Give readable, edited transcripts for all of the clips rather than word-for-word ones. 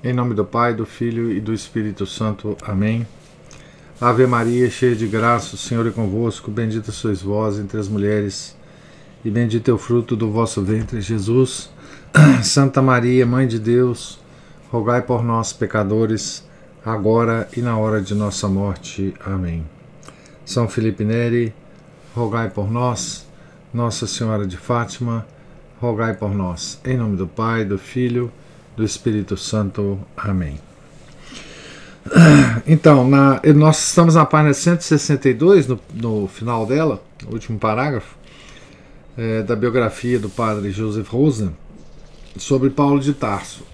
Em nome do Pai, do Filho e do Espírito Santo. Amém. Ave Maria, cheia de graça, o Senhor é convosco. Bendita sois vós entre as mulheres, e bendito é o fruto do vosso ventre, Jesus. Santa Maria, Mãe de Deus, rogai por nós, pecadores, agora e na hora de nossa morte. Amém. São Felipe Neri, rogai por nós. Nossa Senhora de Fátima, rogai por nós. Em nome do Pai, do Filho, do Espírito Santo. Amém. Então, nós estamos na página 162, no final dela, no último parágrafo, da biografia do padre Joseph Rosner, sobre Paulo de Tarso.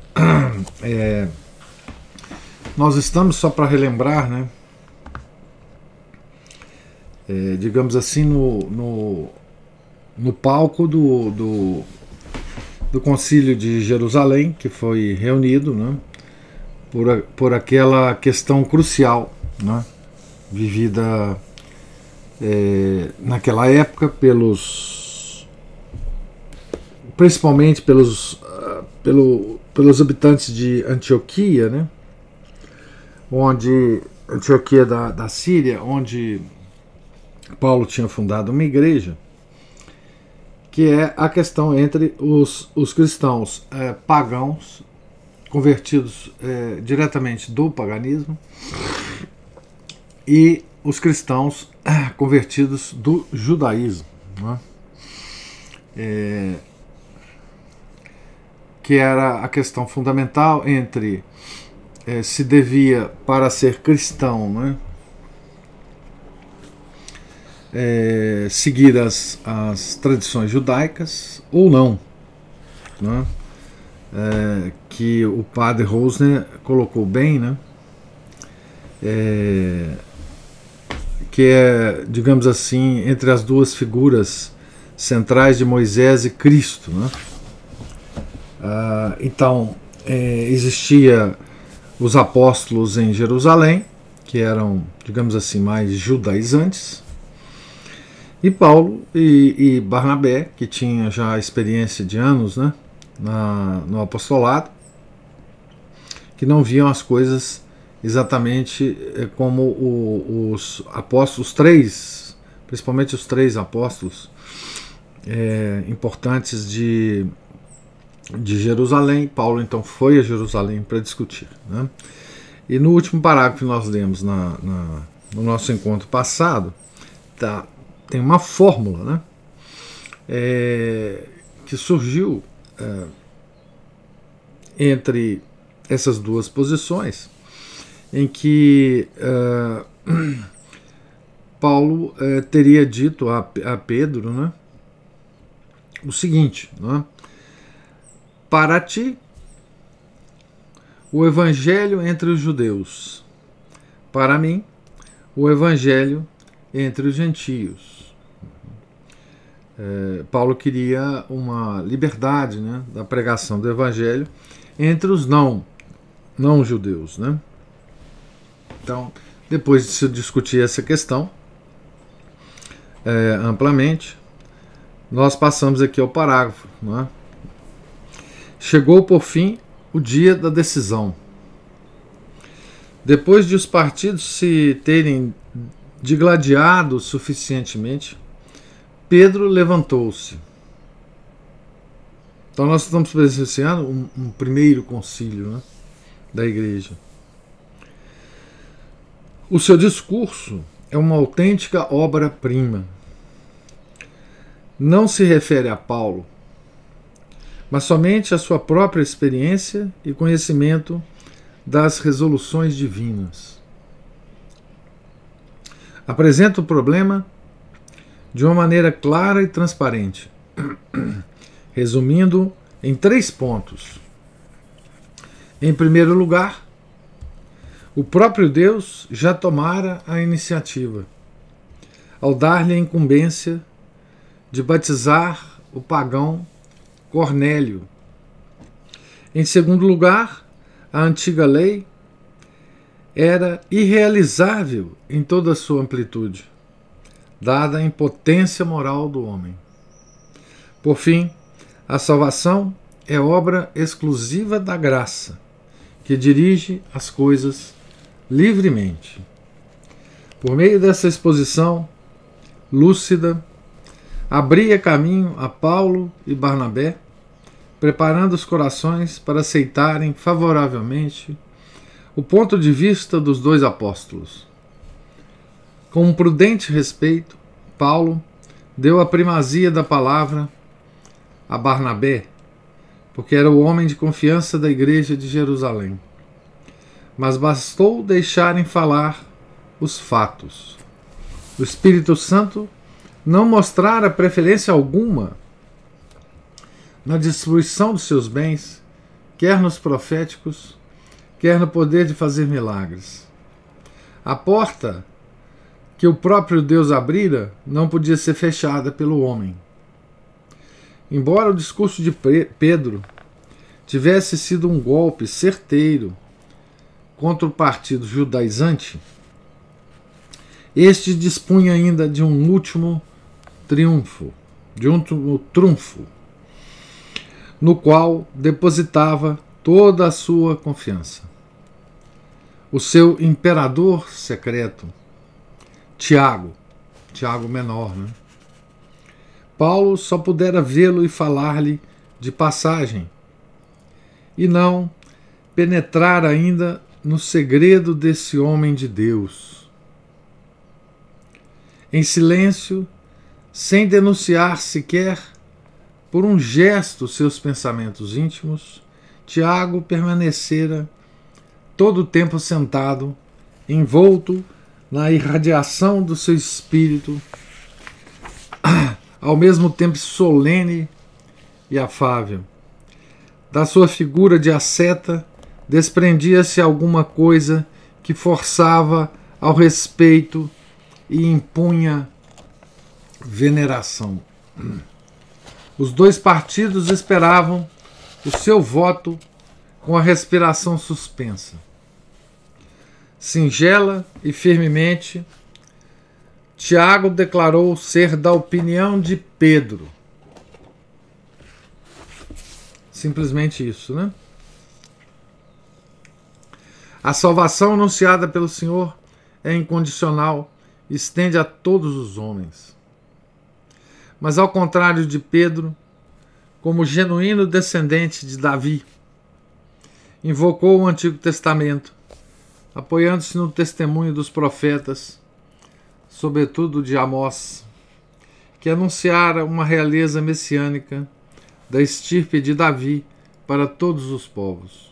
Nós estamos, só para relembrar, né, digamos assim, no palco do Concílio de Jerusalém, que foi reunido, né, por aquela questão crucial, né, vivida naquela época principalmente pelos habitantes de Antioquia, né, Antioquia da Síria, onde Paulo tinha fundado uma igreja, que é a questão entre os cristãos pagãos, convertidos diretamente do paganismo, e os cristãos convertidos do judaísmo, né? Que era a questão fundamental entre se devia, para ser cristão, né, seguir as tradições judaicas ou não, né? Que o padre Rosner colocou bem, né? Que é, digamos assim, entre as duas figuras centrais de Moisés e Cristo, né? Então, existia os apóstolos em Jerusalém, que eram, digamos assim, mais judaizantes, e Paulo e Barnabé, que tinha já experiência de anos, né, no apostolado, que não viam as coisas exatamente como os apóstolos, principalmente os três apóstolos importantes de Jerusalém. Paulo então foi a Jerusalém para discutir, né? E no último parágrafo que nós lemos no nosso encontro passado, tem uma fórmula, né, que surgiu entre essas duas posições, em que Paulo teria dito a Pedro, né, o seguinte, né: para ti, o evangelho entre os judeus; para mim, o evangelho entre os gentios. Paulo queria uma liberdade, né, da pregação do evangelho entre os não judeus, né? Então, depois de se discutir essa questão amplamente, nós passamos aqui ao parágrafo, né? Chegou, por fim, o dia da decisão. Depois de os partidos se terem digladiado suficientemente, Pedro levantou-se. Então nós estamos presenciando um primeiro concílio, né, da igreja. O seu discurso é uma autêntica obra-prima. Não se refere a Paulo, mas somente à sua própria experiência e conhecimento das resoluções divinas. Apresenta o problema de uma maneira clara e transparente, resumindo em 3 pontos. Em primeiro lugar, o próprio Deus já tomara a iniciativa, ao dar-lhe a incumbência de batizar o pagão Cornélio. Em segundo lugar, a antiga lei era irrealizável em toda a sua amplitude, dada a impotência moral do homem. Por fim, a salvação é obra exclusiva da graça, que que dirige as coisas livremente. Por meio dessa exposição lúcida, abria caminho a Paulo e Barnabé, preparando os corações para aceitarem favoravelmente o ponto de vista dos dois apóstolos. Com um prudente respeito, Paulo deu a primazia da palavra a Barnabé, porque era o homem de confiança da igreja de Jerusalém. Mas bastou deixarem falar os fatos. O Espírito Santo não mostrara preferência alguma na distribuição dos seus bens, quer nos proféticos, quer no poder de fazer milagres. A porta que o próprio Deus abrira não podia ser fechada pelo homem. Embora o discurso de Pedro tivesse sido um golpe certeiro contra o partido judaizante, este dispunha ainda de um último trunfo, no qual depositava toda a sua confiança. O seu imperador secreto, Tiago menor, né? Paulo só pudera vê-lo e falar-lhe de passagem, e não penetrar ainda no segredo desse homem de Deus. Em silêncio, sem denunciar sequer por um gesto seus pensamentos íntimos, Tiago permanecera todo o tempo sentado, envolto na irradiação do seu espírito, ao mesmo tempo solene e afável. Da sua figura de asceta desprendia-se alguma coisa que forçava ao respeito e impunha veneração. Os dois partidos esperavam o seu voto com a respiração suspensa. Singela e firmemente, Tiago declarou ser da opinião de Pedro. Simplesmente isso, né? A salvação anunciada pelo Senhor é incondicional e estende a todos os homens. Mas ao contrário de Pedro, como genuíno descendente de Davi, invocou o Antigo Testamento, apoiando-se no testemunho dos profetas, sobretudo de Amós, que anunciara uma realeza messiânica da estirpe de Davi para todos os povos.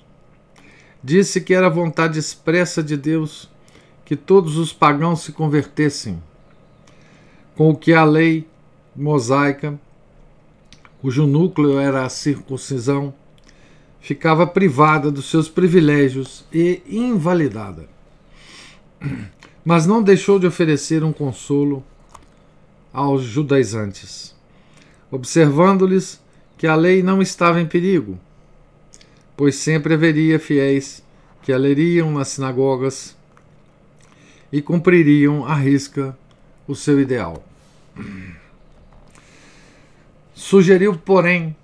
Disse que era a vontade expressa de Deus que todos os pagãos se convertessem, com o que a lei mosaica, cujo núcleo era a circuncisão, ficava privada dos seus privilégios e invalidada. Mas não deixou de oferecer um consolo aos judaizantes, observando-lhes que a lei não estava em perigo, pois sempre haveria fiéis que a leriam nas sinagogas e cumpririam à risca o seu ideal. Sugeriu, porém,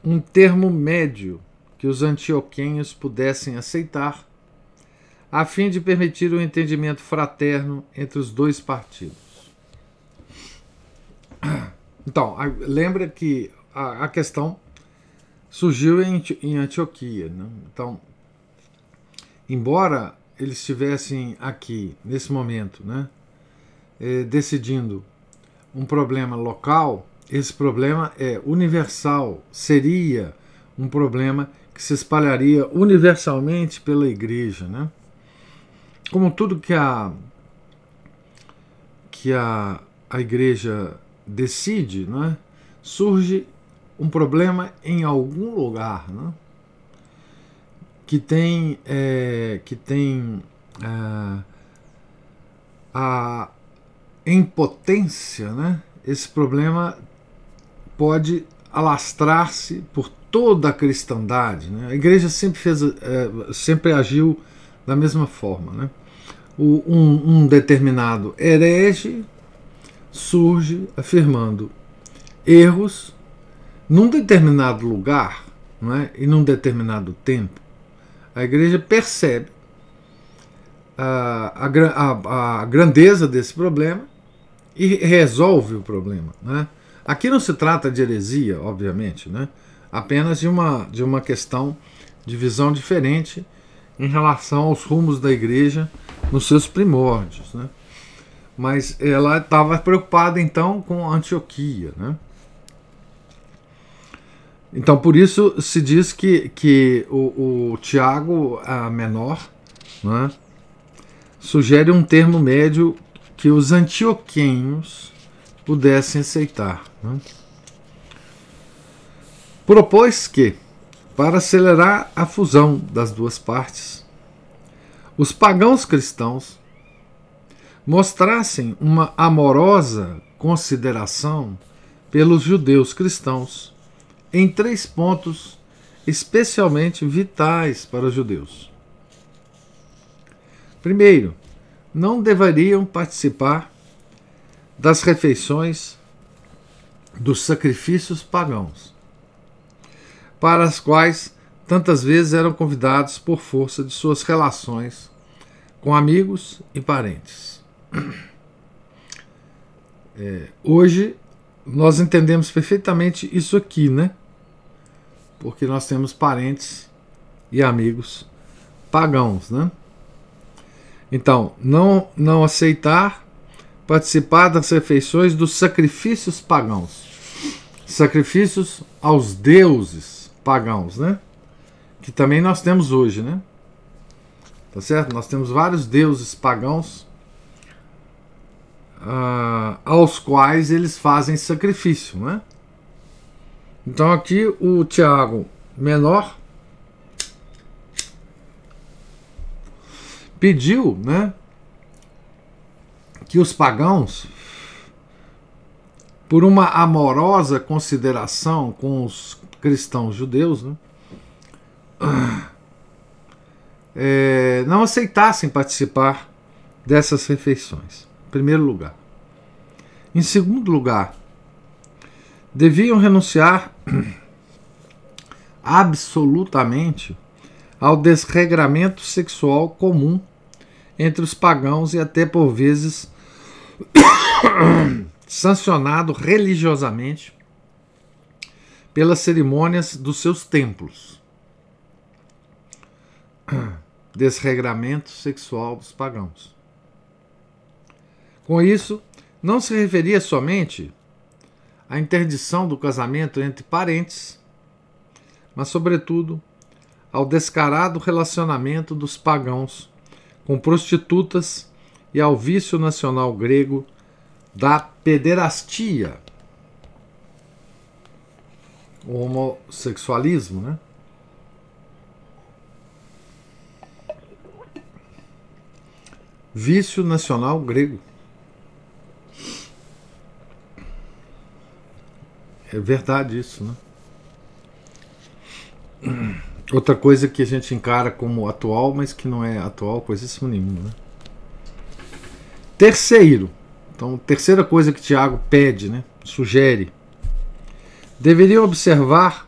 um termo médio que os antioquenhos pudessem aceitar, a fim de permitir o entendimento fraterno entre os dois partidos. Então, lembra que a questão surgiu em Antioquia, né? Então, embora eles estivessem aqui, nesse momento, né, decidindo um problema local, esse problema é universal, seria um problema que se espalharia universalmente pela igreja, né? Como tudo que a igreja decide, né, surge um problema em algum lugar, né, que tem a impotência, né? Esse problema pode alastrar-se por toda a cristandade, né? A igreja sempre agiu da mesma forma, né? Um determinado herege surge afirmando erros num determinado lugar, não é? E num determinado tempo. A igreja percebe a grandeza desse problema e resolve o problema, né? Aqui não se trata de heresia, obviamente, né? Apenas de uma questão de visão diferente em relação aos rumos da igreja nos seus primórdios, né? Mas ela estava preocupada então com Antioquia, né? Então por isso se diz que o Tiago menor, né, sugere um termo médio que os antioquenhos pudessem aceitar, né? Propôs que, para acelerar a fusão das duas partes, os pagãos cristãos mostrassem uma amorosa consideração pelos judeus cristãos em 3 pontos especialmente vitais para os judeus. Primeiro, não deveriam participar das refeições dos sacrifícios pagãos, para as quais tantas vezes eram convidados por força de suas relações com amigos e parentes. Hoje nós entendemos perfeitamente isso aqui, né? Porque nós temos parentes e amigos pagãos, né? Então, não aceitar participar das refeições dos sacrifícios pagãos. Sacrifícios aos deuses pagãos, né? Que também nós temos hoje, né? Tá certo? Nós temos vários deuses pagãos aos quais eles fazem sacrifício, né? Então aqui o Tiago menor pediu, né, que os pagãos, por uma amorosa consideração com os cristãos judeus, né, não aceitassem participar dessas refeições, em primeiro lugar. Em segundo lugar, deviam renunciar absolutamente ao desregramento sexual comum entre os pagãos e até por vezes sancionado religiosamente pelas cerimônias dos seus templos. Desregramento sexual dos pagãos. Com isso, não se referia somente à interdição do casamento entre parentes, mas, sobretudo, ao descarado relacionamento dos pagãos com prostitutas e ao vício nacional grego da pederastia, o homossexualismo, né? Vício nacional grego. É verdade isso, né? Outra coisa que a gente encara como atual, mas que não é atual coisíssimo nenhum, né? Terceiro, então, terceira coisa que Tiago pede, né, sugere, deveriam observar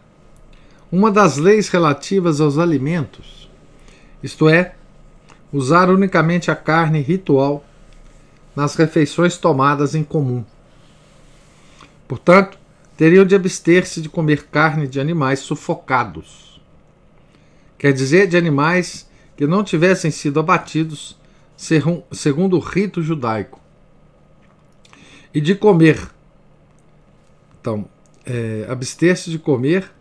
uma das leis relativas aos alimentos, isto é, usar unicamente a carne ritual nas refeições tomadas em comum. Portanto, teriam de abster-se de comer carne de animais sufocados. Quer dizer, de animais que não tivessem sido abatidos segundo o rito judaico. E de comer. Então, abster-se de comer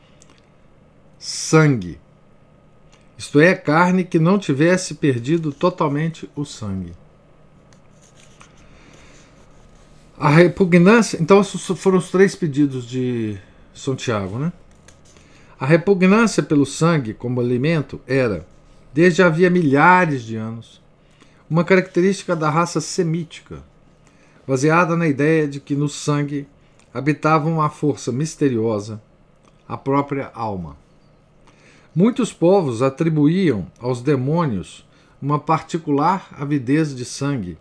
sangue. Isto é, carne que não tivesse perdido totalmente o sangue. A repugnância. Então, esses foram os 3 pedidos de São Tiago, né? A repugnância pelo sangue como alimento era, desde havia milhares de anos, uma característica da raça semítica, baseada na ideia de que no sangue habitava uma força misteriosa, a própria alma. Muitos povos atribuíam aos demônios uma particular avidez de sangue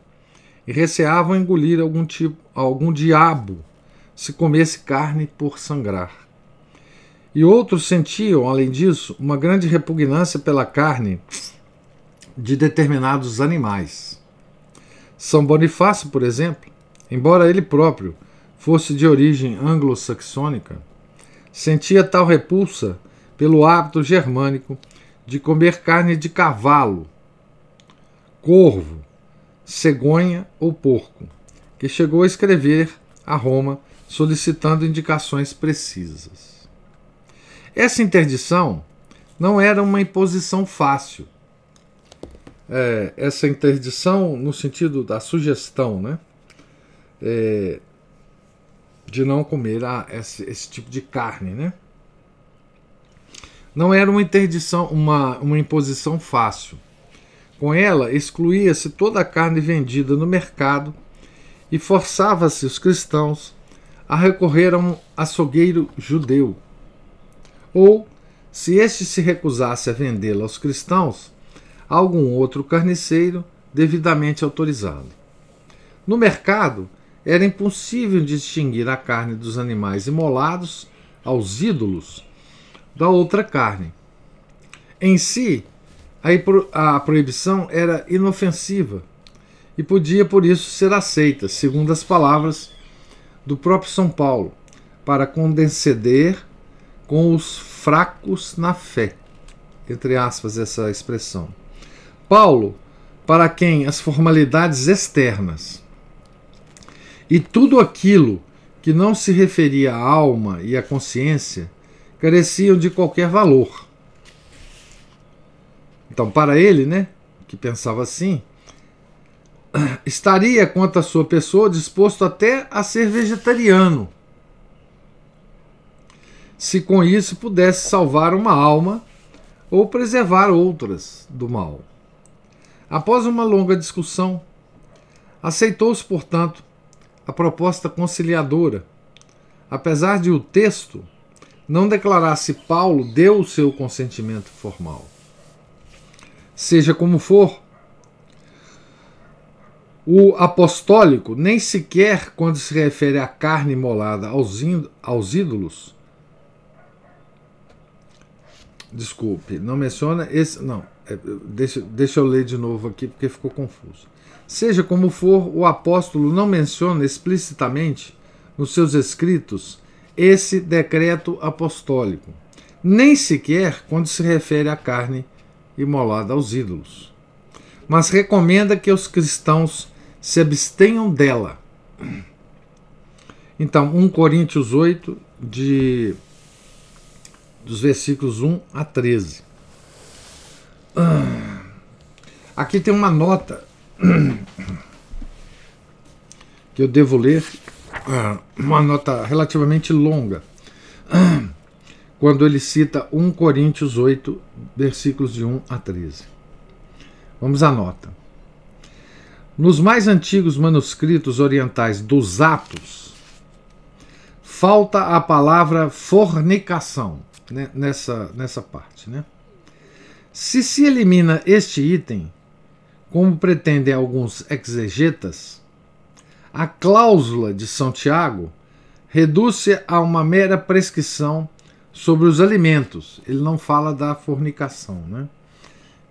e receavam engolir algum diabo se comesse carne por sangrar. E outros sentiam, além disso, uma grande repugnância pela carne de determinados animais. São Bonifácio, por exemplo, embora ele próprio fosse de origem anglo-saxônica, sentia tal repulsa pelo hábito germânico de comer carne de cavalo, corvo, cegonha ou porco, que chegou a escrever a Roma solicitando indicações precisas. Essa interdição não era uma imposição fácil. Essa interdição no sentido da sugestão, né? De não comer esse tipo de carne, né? Não era uma interdição, uma imposição fácil. Com ela, excluía-se toda a carne vendida no mercado e forçava-se os cristãos a recorrer a um açougueiro judeu. Ou, se este se recusasse a vendê-la aos cristãos, a algum outro carniceiro devidamente autorizado. No mercado, era impossível distinguir a carne dos animais imolados aos ídolos da outra carne. Em si, a proibição era inofensiva e podia, por isso, ser aceita, segundo as palavras do próprio São Paulo, para condescender com os fracos na fé, entre aspas essa expressão. Paulo, para quem as formalidades externas e tudo aquilo que não se referia à alma e à consciência careciam de qualquer valor. Então, para ele, né, que pensava assim, estaria quanto à sua pessoa disposto até a ser vegetariano, se com isso pudesse salvar uma alma ou preservar outras do mal. Após uma longa discussão, aceitou-se, portanto, a proposta conciliadora, apesar de o texto não declarar se Paulo deu o seu consentimento formal. Seja como for, o apostólico nem sequer, quando se refere à carne imolada aos ídolos, desculpe, não menciona esse. Não, deixa eu ler de novo aqui porque ficou confuso. Seja como for, o apóstolo não menciona explicitamente nos seus escritos esse decreto apostólico, nem sequer quando se refere à carne imolada aos ídolos, mas recomenda que os cristãos se abstenham dela. Então, 1 Coríntios 8, dos versículos 1 a 13. Aqui tem uma nota que eu devo ler, uma nota relativamente longa, quando ele cita 1 Coríntios 8, versículos de 1 a 13. Vamos à nota. Nos mais antigos manuscritos orientais dos Atos, falta a palavra fornicação, né, nessa parte, né? Se elimina este item, como pretendem alguns exegetas, a cláusula de São Tiago reduz-se a uma mera prescrição sobre os alimentos. Ele não fala da fornicação, né?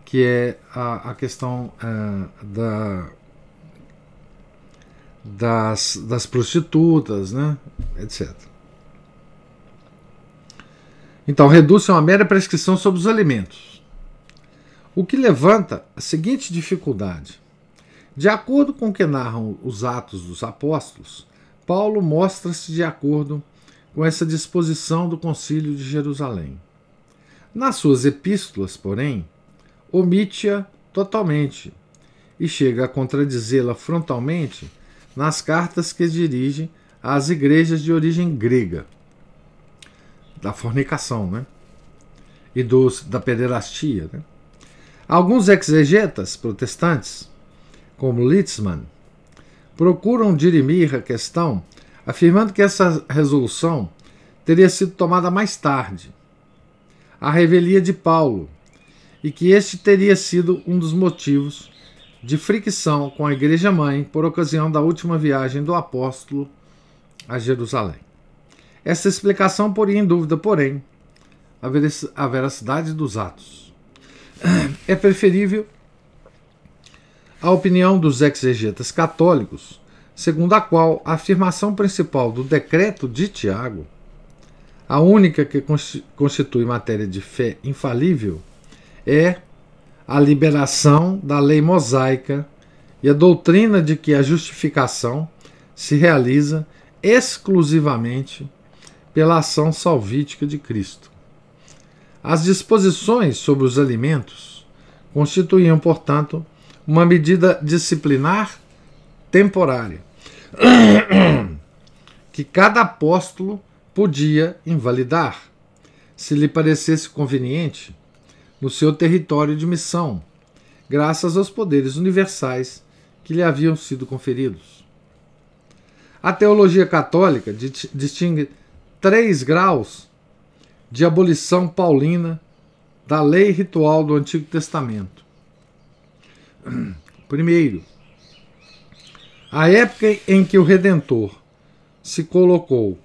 Que é a questão das prostitutas, né? Etc. Então, reduz-se a uma mera prescrição sobre os alimentos, o que levanta a seguinte dificuldade. De acordo com o que narram os Atos dos Apóstolos, Paulo mostra-se de acordo com essa disposição do Concílio de Jerusalém. Nas suas epístolas, porém, omite-a totalmente e chega a contradizê-la frontalmente nas cartas que dirige às igrejas de origem grega, da fornicação, né? E da pederastia, né? Alguns exegetas protestantes, como Litzmann, procuram dirimir a questão afirmando que essa resolução teria sido tomada mais tarde, à revelia de Paulo, e que este teria sido um dos motivos de fricção com a Igreja-mãe por ocasião da última viagem do apóstolo a Jerusalém. Essa explicação poria em dúvida, porém, a veracidade dos atos. É preferível a opinião dos exegetas católicos, segundo a qual a afirmação principal do decreto de Tiago, a única que constitui matéria de fé infalível, é a liberação da lei mosaica e a doutrina de que a justificação se realiza exclusivamente pela ação salvífica de Cristo. As disposições sobre os alimentos constituíam, portanto, uma medida disciplinar temporária, que cada apóstolo podia invalidar, se lhe parecesse conveniente, no seu território de missão, graças aos poderes universais que lhe haviam sido conferidos. A teologia católica distingue 3 graus de abolição paulina da lei ritual do Antigo Testamento. Primeiro, a época em que o Redentor se colocou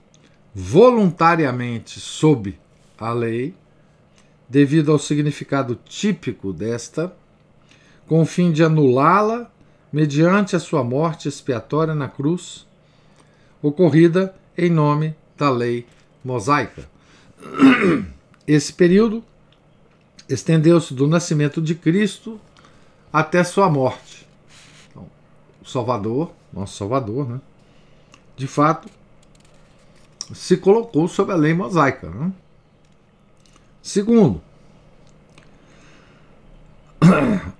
voluntariamente sob a lei, devido ao significado típico desta, com o fim de anulá-la mediante a sua morte expiatória na cruz, ocorrida em nome da lei mosaica. Esse período estendeu-se do nascimento de Cristo até sua morte. Então, o Salvador, nosso Salvador, né, de fato, se colocou sob a lei mosaica. Né? Segundo,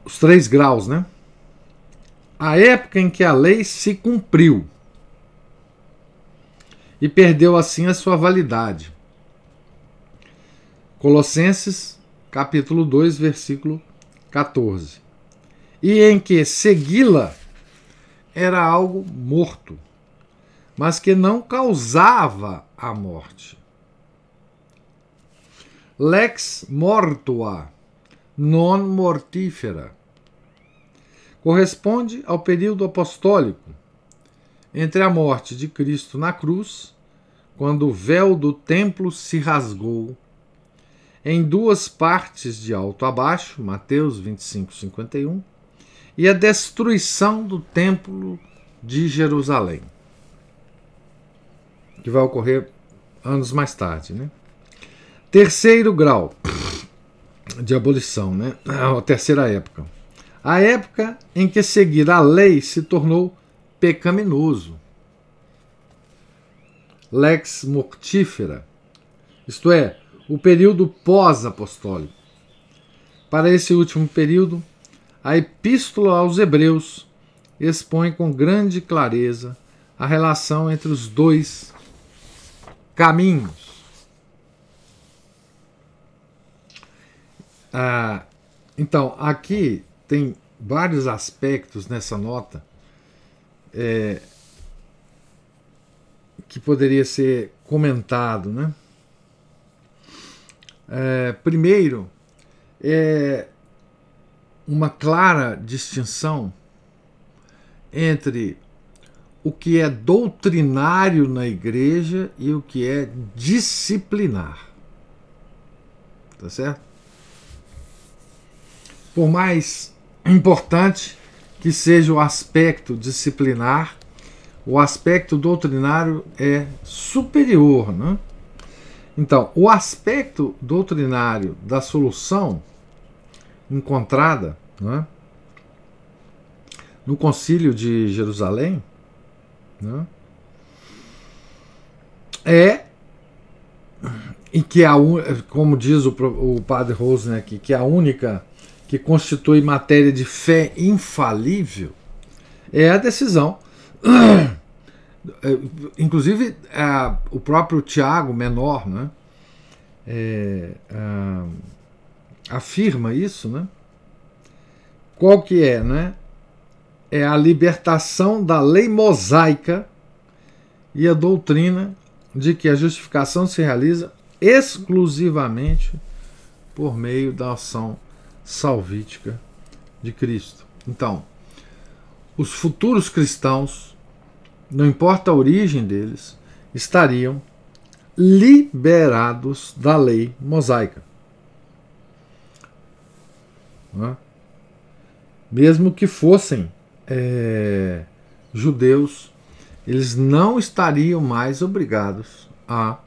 os 3 graus, né? A época em que a lei se cumpriu e perdeu assim a sua validade. Colossenses, capítulo 2, versículo 14. E em que segui-la era algo morto, mas que não causava a morte. Lex mortua, non mortífera. Corresponde ao período apostólico entre a morte de Cristo na cruz, quando o véu do templo se rasgou em 2 partes de alto a baixo, Mateus 25, 51, e a destruição do templo de Jerusalém, que vai ocorrer anos mais tarde, né? Terceiro grau de abolição, né? A terceira época. A época em que seguir a lei se tornou pecaminoso. Lex mortífera. Isto é, o período pós-apostólico. Para esse último período, a Epístola aos Hebreus expõe com grande clareza a relação entre os 2 caminhos. Então, aqui tem vários aspectos nessa nota que poderia ser comentado, né? Primeiro, uma clara distinção entre o que é doutrinário na igreja e o que é disciplinar. Tá certo? Por mais importante que seja o aspecto disciplinar, o aspecto doutrinário é superior, né? Então, o aspecto doutrinário da solução encontrada, né, no Concílio de Jerusalém, né, e que como diz o padre Rosner aqui, que é a única que constitui matéria de fé infalível, é a decisão. Inclusive, o próprio Tiago Menor, né, afirma isso, né? Qual que é, né? É a libertação da lei mosaica e a doutrina de que a justificação se realiza exclusivamente por meio da ação salvífica de Cristo. Então, os futuros cristãos, não importa a origem deles, estariam liberados da lei mosaica. Mesmo que fossem judeus, eles não estariam mais obrigados a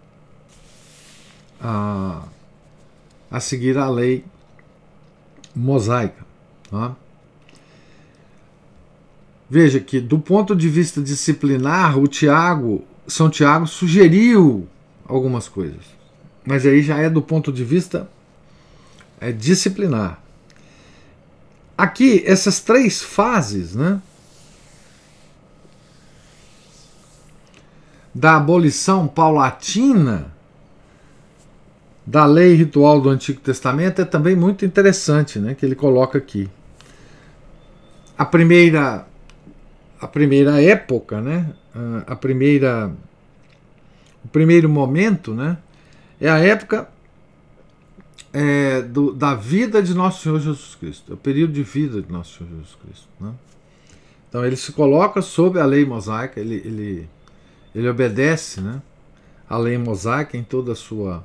seguir a lei mosaica. Veja que, do ponto de vista disciplinar, São Tiago sugeriu algumas coisas, mas aí já é do ponto de vista disciplinar. Aqui, essas três fases, né, da abolição paulatina da lei ritual do Antigo Testamento é também muito interessante, né, que ele coloca aqui. A primeira época, né, o primeiro momento, né, é a época da vida de Nosso Senhor Jesus Cristo, é o período de vida de Nosso Senhor Jesus Cristo, né? Então ele se coloca sob a lei mosaica, ele obedece, né, a lei mosaica em toda a sua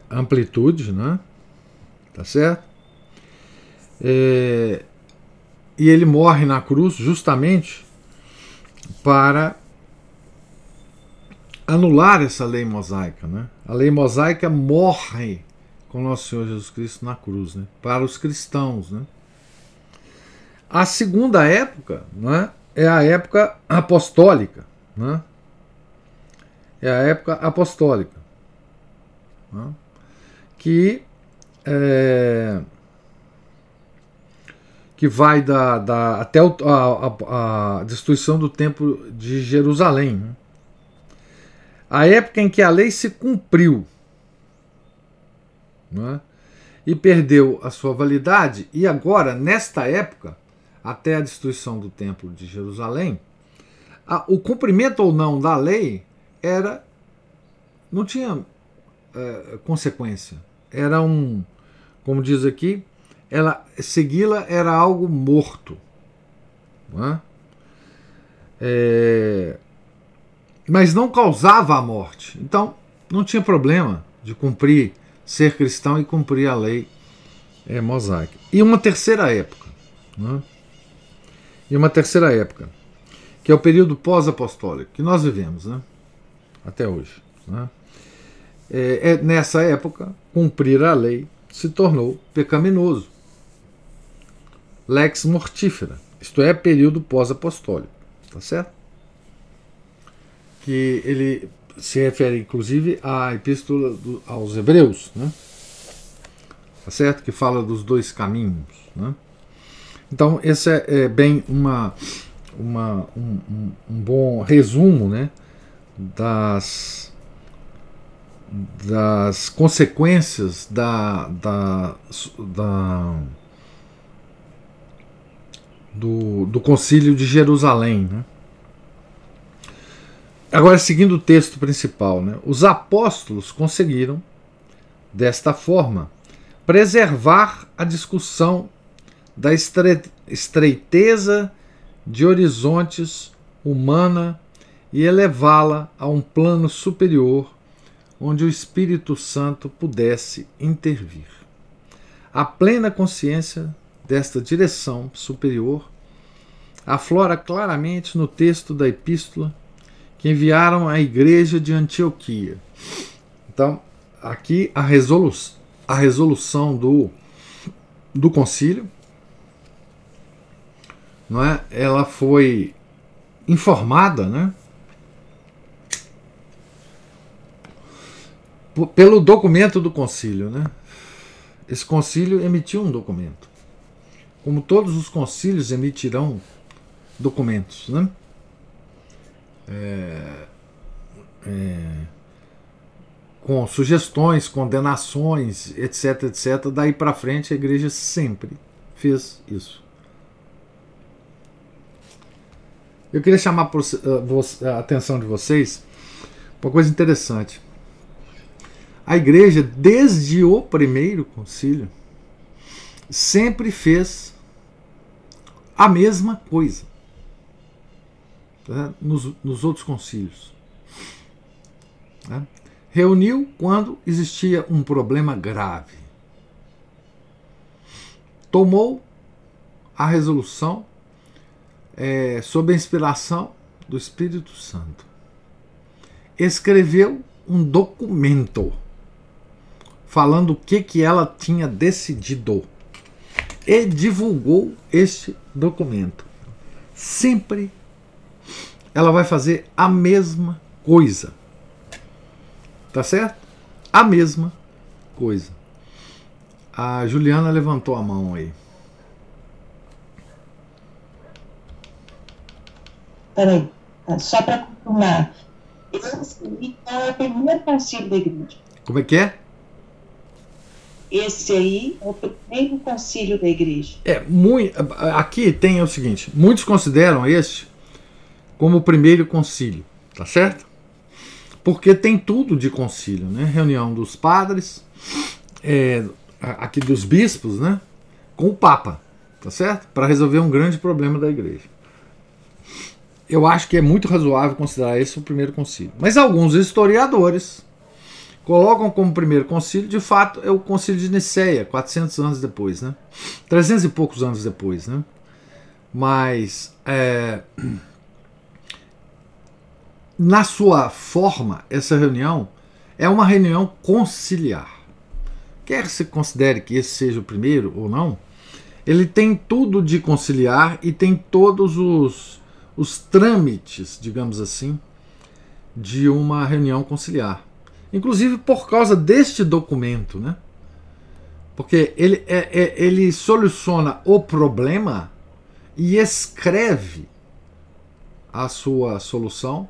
amplitude, né? Tá certo? E ele morre na cruz justamente para anular essa lei mosaica, né? A lei mosaica morre com Nosso Senhor Jesus Cristo na cruz, né? Para os cristãos, né? A segunda época, né, é a época apostólica, né? É a época apostólica, né? Que vai até a destruição do Templo de Jerusalém, né? A época em que a lei se cumpriu, né, e perdeu a sua validade, e agora, nesta época, até a destruição do Templo de Jerusalém, o cumprimento ou não da lei não tinha consequência. Era como diz aqui, segui-la era algo morto. Não é? Mas não causava a morte. Então, não tinha problema de ser cristão e cumprir a lei mosaica. E uma terceira época. Né? Que é o período pós-apostólico, que nós vivemos, né? Até hoje. Né? Nessa época, cumprir a lei se tornou pecaminoso. Lex mortífera. Isto é, período pós-apostólico. Tá certo? Que ele se refere, inclusive, à Epístola aos Hebreus, né? Tá certo? Que fala dos dois caminhos, né? Então, esse é bem um bom resumo, né, das consequências do Concílio de Jerusalém, né? Agora, seguindo o texto principal, né, os apóstolos conseguiram, desta forma, preservar a discussão da estreiteza de horizontes humana e elevá-la a um plano superior onde o Espírito Santo pudesse intervir. A plena consciência desta direção superior aflora claramente no texto da epístola que enviaram à igreja de Antioquia. Então, aqui a resolução do concílio, não é? Ela foi informada, né, pelo documento do concílio, né? Esse concílio emitiu um documento, como todos os concílios emitirão documentos, né? Com sugestões, condenações, etc, etc. Daí para frente a igreja sempre fez isso. Eu queria chamar a atenção de vocês para uma coisa interessante. A igreja, desde o primeiro concílio, sempre fez a mesma coisa, tá? Nos outros concílios. né? Reuniu quando existia um problema grave. Tomou a resolução sob a inspiração do Espírito Santo. Escreveu um documento falando o que ela tinha decidido e divulgou este documento. Sempre ela vai fazer a mesma coisa. Tá certo? A mesma coisa. A Juliana levantou a mão aí. Peraí, só para confirmar. Esse aí é o primeiro concílio da igreja. Como é que é? Esse aí é o primeiro concílio da igreja. Aqui tem o seguinte: muitos consideram este como o primeiro concílio, tá certo? Porque tem tudo de concílio, né? Reunião dos padres, aqui dos bispos, né? Com o Papa, tá certo? Para resolver um grande problema da igreja. Eu acho que é muito razoável considerar esse o primeiro concílio. Mas alguns historiadores colocam como primeiro concílio, de fato, é o concílio de Nicéia, 400 anos depois, né? 300 e poucos anos depois, né? Mas na sua forma, essa reunião é uma reunião conciliar. Quer se considere que esse seja o primeiro ou não, ele tem tudo de conciliar e tem todos os trâmites, digamos assim, de uma reunião conciliar. Inclusive por causa deste documento, né? Porque ele soluciona o problema e escreve a sua solução.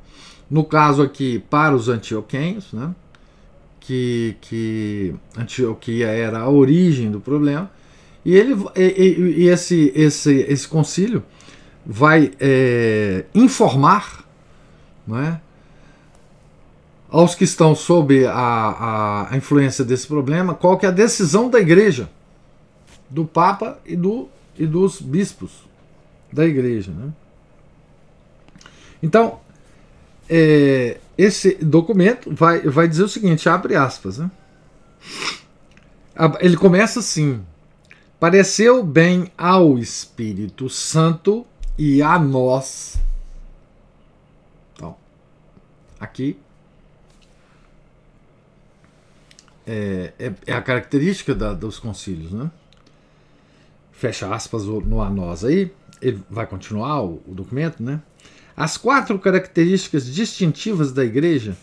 No caso aqui, para os antioquenhos, né? Que Antioquia era a origem do problema. E esse concílio vai informar, né, aos que estão sob a influência desse problema qual que é a decisão da igreja, do Papa e dos bispos da igreja, né? Então, esse documento vai dizer o seguinte, abre aspas, né? Ele começa assim: pareceu bem ao Espírito Santo e a nós. Então, aqui é a característica dos concílios, né? Fecha aspas no a nós aí. Ele vai continuar o documento, né? As 4 características distintivas da igreja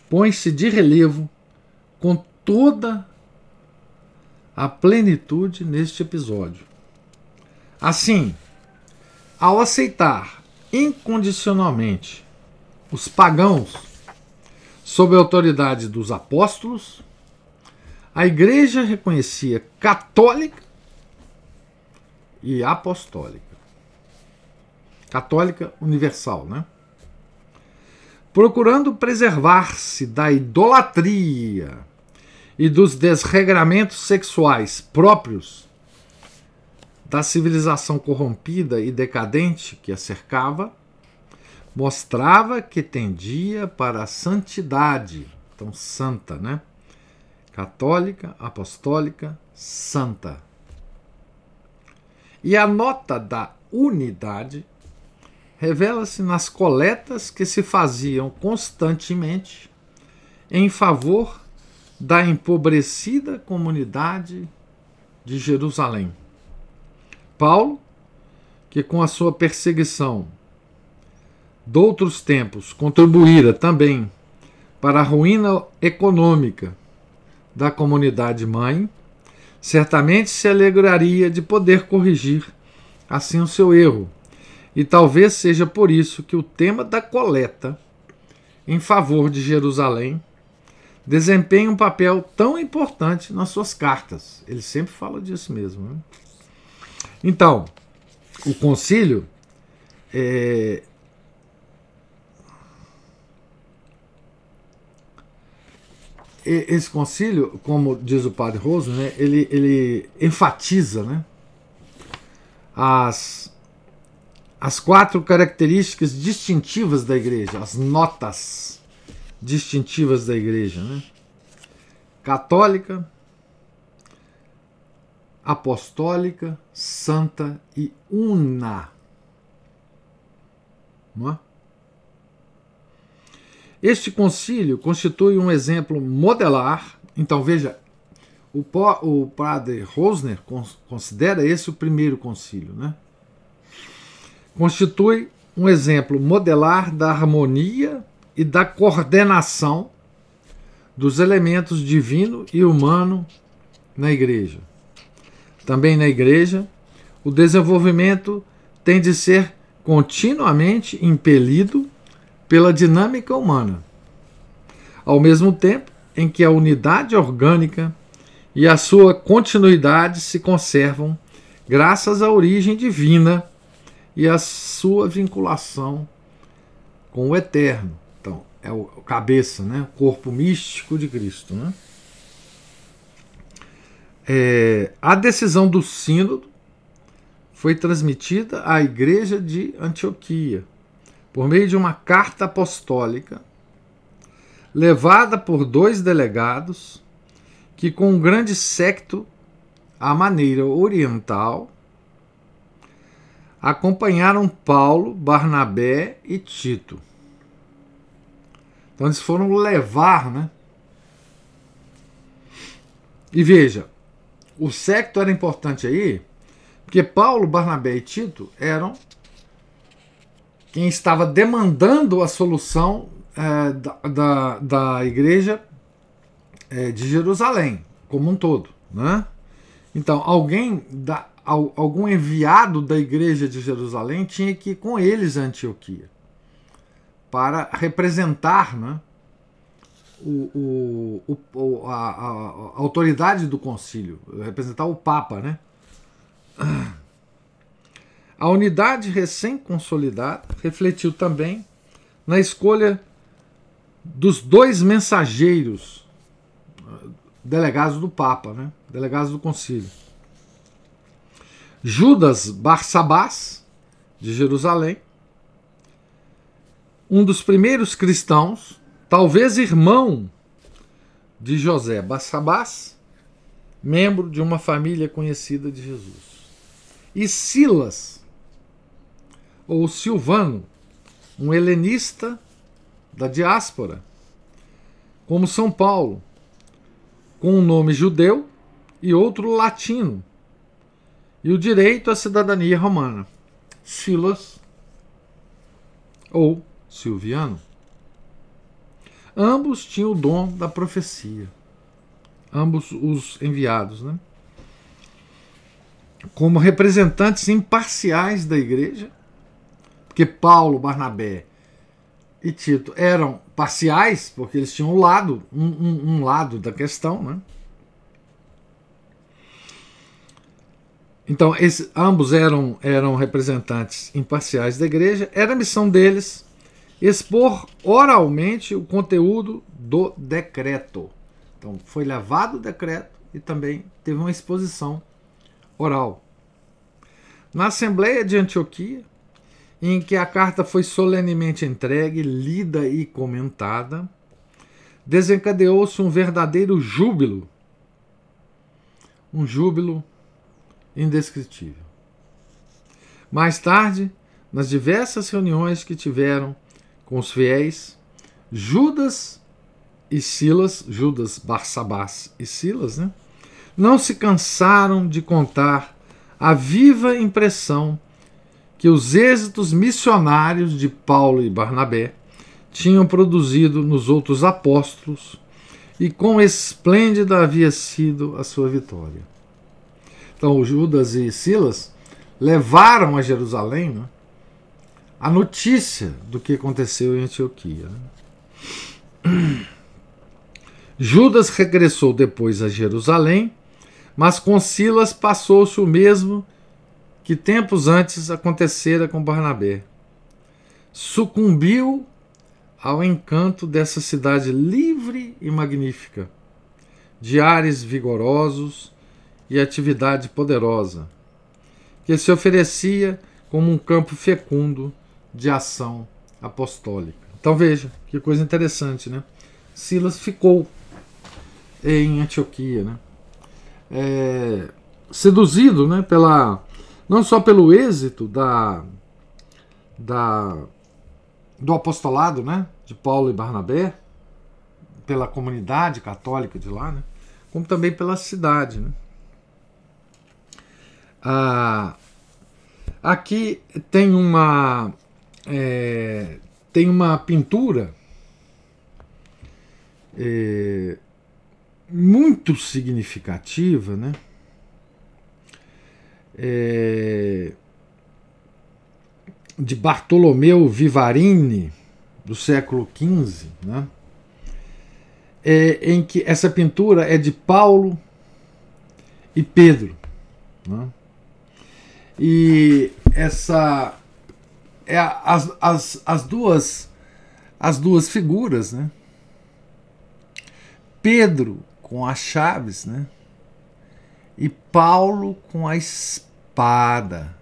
põem-se de relevo com toda a plenitude neste episódio. Assim, ao aceitar incondicionalmente os pagãos sob a autoridade dos apóstolos, a igreja reconhecia católica e apostólica. Católica universal, né? Procurando preservar-se da idolatria e dos desregramentos sexuais próprios da civilização corrompida e decadente que a cercava, mostrava que tendia para a santidade. Então, santa, né? Católica, apostólica, santa. E a nota da unidade revela-se nas coletas que se faziam constantemente em favor da empobrecida comunidade de Jerusalém. Paulo, que com a sua perseguição doutros tempos contribuíra também para a ruína econômica da comunidade mãe, certamente se alegraria de poder corrigir assim o seu erro. E talvez seja por isso que o tema da coleta em favor de Jerusalém desempenha um papel tão importante nas suas cartas. Ele sempre fala disso mesmo, né? Então, o concílio esse concílio, como diz o padre Roso, né, ele enfatiza, né, as 4 características distintivas da igreja, as notas distintivas da igreja, né? Católica, apostólica, santa e una. Não é? Este concílio constitui um exemplo modelar. Então, veja, o padre Rosner considera esse o primeiro concílio, né? Constitui um exemplo modelar da harmonia e da coordenação dos elementos divino e humano na igreja. Também na igreja, o desenvolvimento tem de ser continuamente impelido pela dinâmica humana, ao mesmo tempo em que a unidade orgânica e a sua continuidade se conservam graças à origem divina e à sua vinculação com o eterno. Então, é o cabeça, né? O corpo místico de Cristo, né? A decisão do sínodo foi transmitida à igreja de Antioquia por meio de uma carta apostólica levada por 2 delegados que, com um grande séquito à maneira oriental, acompanharam Paulo, Barnabé e Tito. Então eles foram levar, né? E veja, o séquito era importante aí, porque Paulo, Barnabé e Tito eram quem estava demandando a solução da igreja de Jerusalém, como um todo, né? Então, algum enviado da igreja de Jerusalém tinha que ir com eles a Antioquia para representar, né, a autoridade do concílio, representar o Papa, né? A unidade recém-consolidada refletiu também na escolha dos 2 mensageiros, delegados do Papa, né? Delegados do concílio. Judas Barsabás, de Jerusalém, um dos primeiros cristãos, talvez irmão de José Barsabás, membro de uma família conhecida de Jesus. E Silas, ou Silvano, um helenista da diáspora, como São Paulo, com um nome judeu e outro latino, e o direito à cidadania romana. Silas, ou Silviano. Ambos tinham o dom da profecia. Ambos os enviados, né? Como representantes imparciais da igreja, porque Paulo, Barnabé e Tito eram parciais, porque eles tinham um lado da questão, né? Então, ambos eram representantes imparciais da igreja. Era a missão deles expor oralmente o conteúdo do decreto. Então, foi levado o decreto e também teve uma exposição oral. Na Assembleia de Antioquia, em que a carta foi solenemente entregue, lida e comentada, desencadeou-se um verdadeiro júbilo. Um júbilo indescritível. Mais tarde, nas diversas reuniões que tiveram com os fiéis, Judas Barsabás e Silas, né, não se cansaram de contar a viva impressão que os êxitos missionários de Paulo e Barnabé tinham produzido nos outros apóstolos e quão esplêndida havia sido a sua vitória. Então, Judas e Silas levaram a Jerusalém, né, a notícia do que aconteceu em Antioquia. Né? Judas regressou depois a Jerusalém, mas com Silas passou-se o mesmo que tempos antes acontecera com Barnabé. Sucumbiu ao encanto dessa cidade livre e magnífica, de ares vigorosos e atividade poderosa, que se oferecia como um campo fecundo de ação apostólica. Então veja, que coisa interessante, né? Silas ficou em Antioquia, né? Seduzido, né, não só pelo êxito do apostolado, né, de Paulo e Barnabé, pela comunidade católica de lá, né, como também pela cidade, né. Aqui tem uma pintura muito significativa, né, de Bartolomeu Vivarini, do século XV, né, em que essa pintura é de Paulo e Pedro, né, e essa as duas figuras, né, Pedro com as chaves, né, e Paulo com a espada,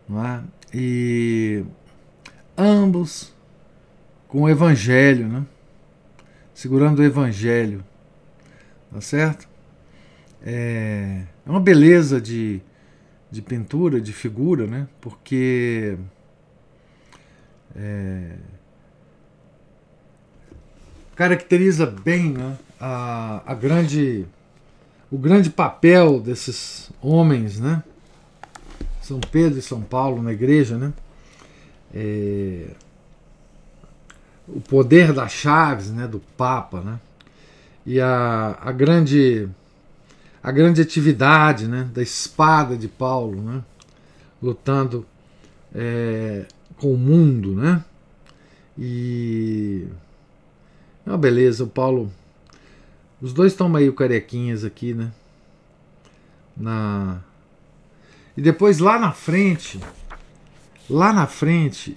não é? E ambos com o evangelho, né, segurando o evangelho, tá certo? É uma beleza de pintura, de figura, né, porque caracteriza bem, né, o grande papel desses homens, né, São Pedro e São Paulo na igreja, né, o poder das chaves, né, do Papa, né, e a grande atividade, né, da espada de Paulo, né, lutando com o mundo, né, e é uma beleza. O Paulo, os dois estão meio carequinhas aqui, né, e depois lá na frente,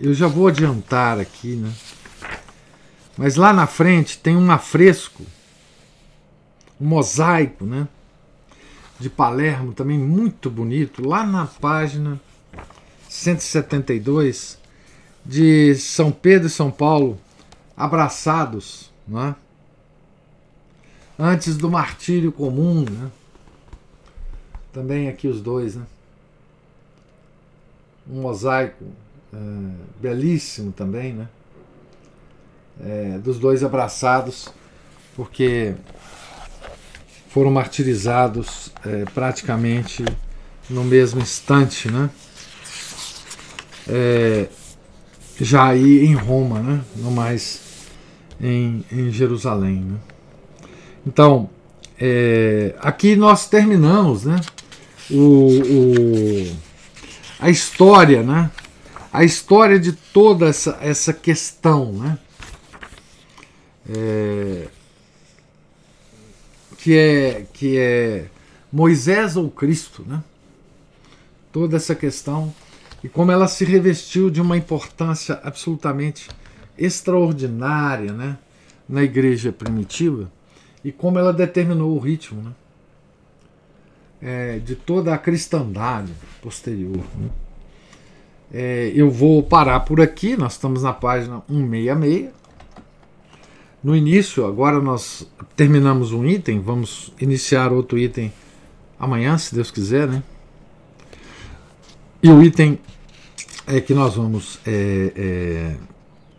eu já vou adiantar aqui, né, mas lá na frente tem um afresco, um mosaico, né, de Palermo, também muito bonito, lá na página 172, de São Pedro e São Paulo abraçados, né, antes do martírio comum, né, também aqui os dois, né, um mosaico belíssimo também, né, dos dois abraçados, porque foram martirizados praticamente no mesmo instante, né, já aí em Roma, né, não mais em Jerusalém, né. Então, aqui nós terminamos, né, a história, né, a história de toda essa questão, né, que é Moisés ou Cristo, né, toda essa questão e como ela se revestiu de uma importância absolutamente extraordinária, né, na igreja primitiva, e como ela determinou o ritmo, né, de toda a cristandade posterior, né. Eu vou parar por aqui, nós estamos na página 166. No início, agora nós terminamos um item, vamos iniciar outro item amanhã, se Deus quiser, né? E o item que nós vamos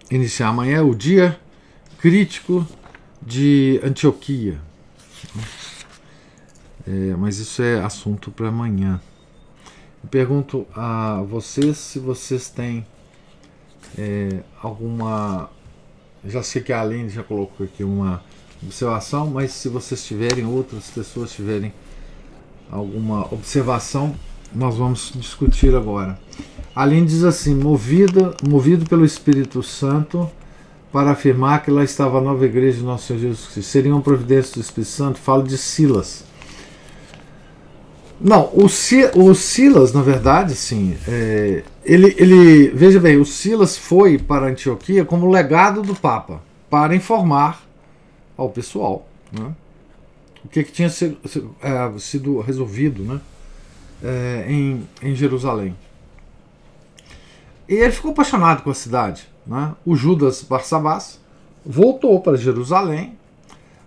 iniciar amanhã é o dia crítico de Antioquia. Mas isso é assunto para amanhã. Eu pergunto a vocês se vocês têm alguma... Já sei que a Aline já colocou aqui uma observação, mas se vocês tiverem, outras pessoas tiverem alguma observação, nós vamos discutir agora. A Aline diz assim: movido pelo Espírito Santo para afirmar que lá estava a nova igreja de Nosso Senhor Jesus Cristo. Seria uma providência do Espírito Santo? Falo de Silas. Não, o Silas, na verdade, sim, ele veja bem, o Silas foi para Antioquia como legado do Papa, para informar ao pessoal, né, o que tinha sido resolvido, né, em Jerusalém. E ele ficou apaixonado com a cidade, né. O Judas Barsabás, voltou para Jerusalém,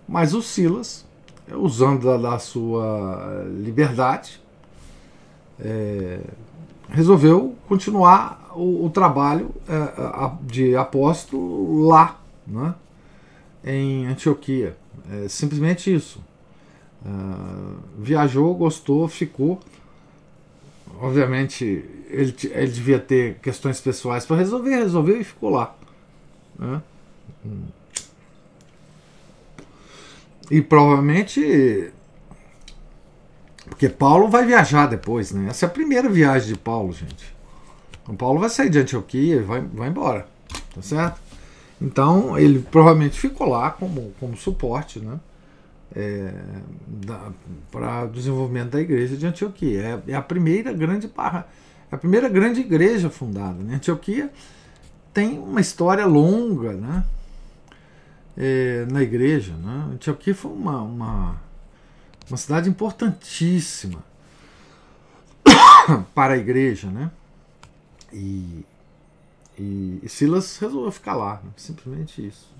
mas o Silas, usando da sua liberdade, resolveu continuar o trabalho de apóstolo lá, né, em Antioquia. Simplesmente isso. Viajou, gostou, ficou. Obviamente ele devia ter questões pessoais para resolveu e ficou lá, né? E provavelmente porque Paulo vai viajar depois, né? Essa é a primeira viagem de Paulo, gente. Então Paulo vai sair de Antioquia e vai embora, tá certo? Então ele provavelmente ficou lá como suporte, né? Para o desenvolvimento da igreja de Antioquia. É a primeira grande igreja fundada, né? Antioquia tem uma história longa, né? Na igreja, né? Antioquia foi uma cidade importantíssima para a igreja, né? E Silas resolveu ficar lá, né? Simplesmente isso.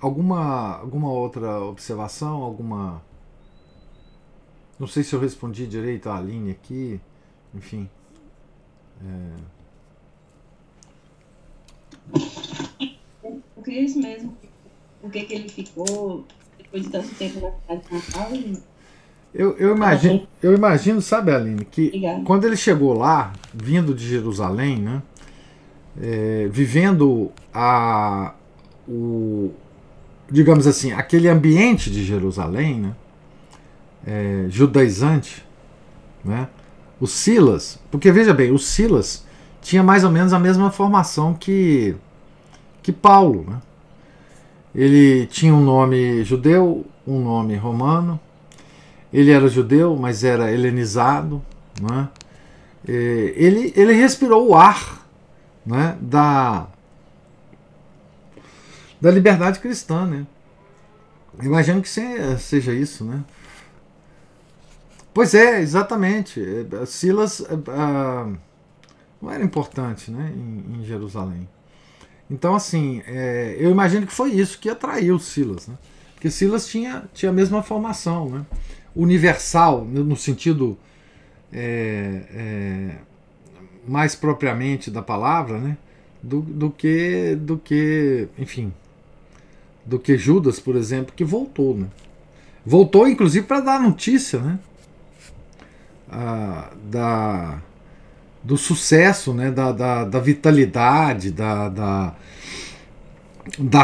Alguma outra observação? Não sei se eu respondi direito a Aline aqui. Enfim. Eu queria isso mesmo. Por que ele ficou depois de tanto tempo na cidade de Natal? Eu imagino, sabe, Aline, que quando ele chegou lá, vindo de Jerusalém, né, vivendo digamos assim, aquele ambiente de Jerusalém, né, judaizante, né, o Silas, porque veja bem, o Silas tinha mais ou menos a mesma formação que Paulo, né? Ele tinha um nome judeu, um nome romano. Ele era judeu, mas era helenizado, né? Ele respirou o ar, né, da liberdade cristã, né? Imagino que seja isso, né? Pois é, exatamente. Silas não era importante, né, em Jerusalém. Então, assim, eu imagino que foi isso que atraiu Silas, né? Porque Silas tinha a mesma formação, né? Universal, no sentido mais propriamente da palavra, né? do que, enfim, do que Judas, por exemplo, que voltou, né? Voltou, inclusive, para dar notícia, né? Do sucesso, né? Da vitalidade, da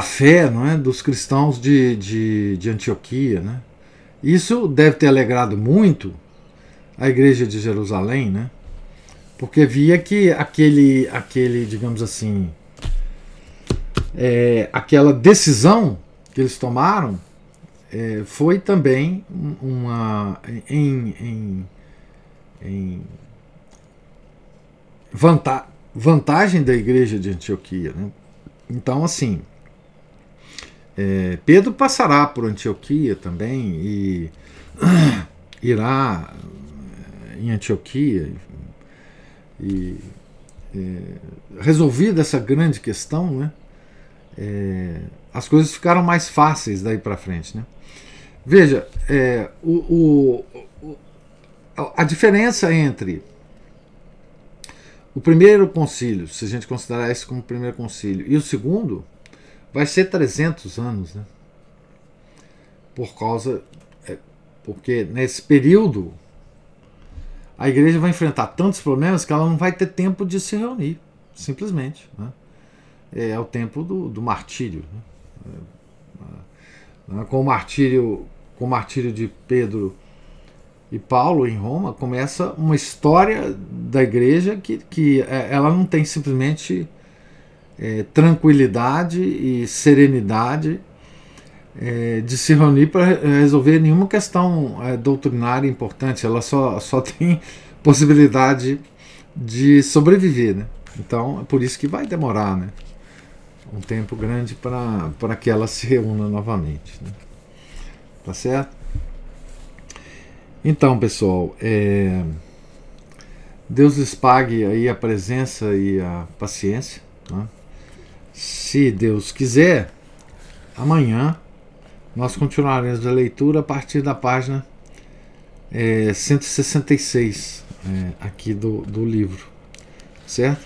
fé, não é? Dos cristãos de Antioquia, né? Isso deve ter alegrado muito a igreja de Jerusalém, né? Porque via que aquele digamos assim, aquela decisão que eles tomaram foi também uma em vantagem da igreja de Antioquia, né? Então, assim, Pedro passará por Antioquia também e irá em Antioquia e resolvida essa grande questão, né? As coisas ficaram mais fáceis daí para frente, né? Veja, a diferença entre o primeiro concílio, se a gente considerar esse como o primeiro concílio, e o segundo, vai ser 300 anos, né? Porque nesse período a igreja vai enfrentar tantos problemas que ela não vai ter tempo de se reunir, simplesmente, né? É o tempo do martírio, né? Com o martírio de Pedro e Paulo em Roma, começa uma história da igreja que ela não tem simplesmente tranquilidade e serenidade de se reunir para resolver nenhuma questão doutrinária importante. Ela só tem possibilidade de sobreviver, né? Então é por isso que vai demorar, né, um tempo grande para que ela se reúna novamente, né? Tá certo? Então, pessoal, Deus lhes pague aí a presença e a paciência, Tá? Se Deus quiser, amanhã nós continuaremos a leitura a partir da página 166 aqui do livro, certo?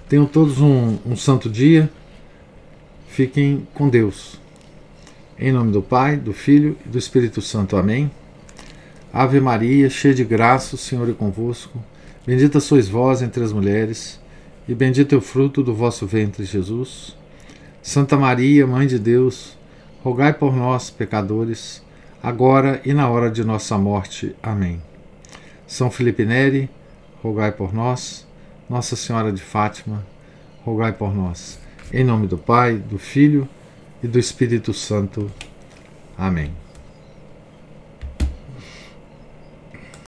Tenham todos um santo dia, fiquem com Deus. Em nome do Pai, do Filho e do Espírito Santo. Amém. Ave Maria, cheia de graça, o Senhor é convosco. Bendita sois vós entre as mulheres, e bendito é o fruto do vosso ventre, Jesus. Santa Maria, Mãe de Deus, rogai por nós, pecadores, agora e na hora de nossa morte. Amém. São Felipe Neri, rogai por nós. Nossa Senhora de Fátima, rogai por nós. Em nome do Pai, do Filho e do Espírito Santo. Amém.